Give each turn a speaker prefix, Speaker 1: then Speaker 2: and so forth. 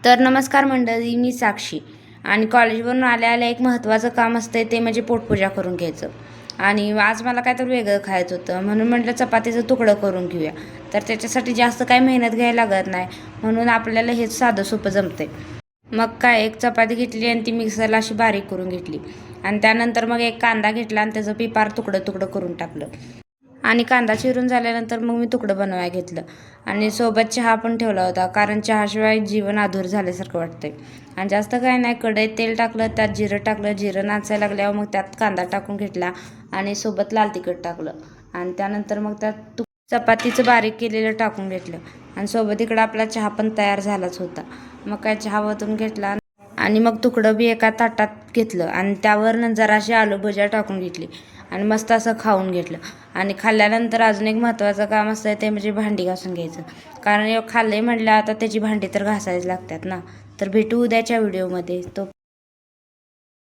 Speaker 1: तर नमस्कार मंडळी, मी साक्षी आणि कॉलेजवरून आल्या आल्या एक महत्त्वाचं काम असतं ते म्हणजे पोटपूजा करून घ्यायचं. आणि आज मला काय तर वेगळं खायचं होतं म्हणून म्हटलं चपातीचं तुकडं करून घेऊया. तर त्याच्यासाठी जास्त काही मेहनत घ्यायला लागत नाही, म्हणून आपल्याला हेच साधं सोपं जमतंय. मग काय, एक चपाती घेतली आणि ती मिक्सरला अशी बारीक करून घेतली आणि त्यानंतर मग एक कांदा घेतला आणि त्याचं पिपार तुकडं तुकडं करून टाकलं. आणि कांदा चिरून झाल्यानंतर मग मी तुकडं बनवायला घेतलं आणि सोबत चहा पण ठेवला होता, कारण चहाशिवाय जीवन अधूर झाल्यासारखं वाटतंय. आणि जास्त काय नाही, कढईत तेल टाकलं, त्यात जिरं टाकलं, जिरं नाचायला लागल्यावर मग त्यात कांदा टाकून घेतला आणि सोबत लाल तिखट टाकलं आणि त्यानंतर मग त्यात चपातीचं बारीक केलेलं टाकून घेतलं आणि सोबत इकडं आपला चहा पण तयार झालाच होता. मग काय, चहा वतून घेतला आणि मग तुकडं बी एका ताटात घेतलं आणि त्यावर जराशी आलू भुजिया टाकून घेतली आणि मस्त असं खाऊन घेतलं. आणि खाल्ल्यानंतर अजून एक महत्त्वाचं काम असतं ते म्हणजे भांडी घासून घ्यायचं, कारण खाल्ले म्हटलं आता त्याची भांडी तर घासायला लागतात ना. तर भेटू उद्याच्या व्हिडिओमध्ये. तो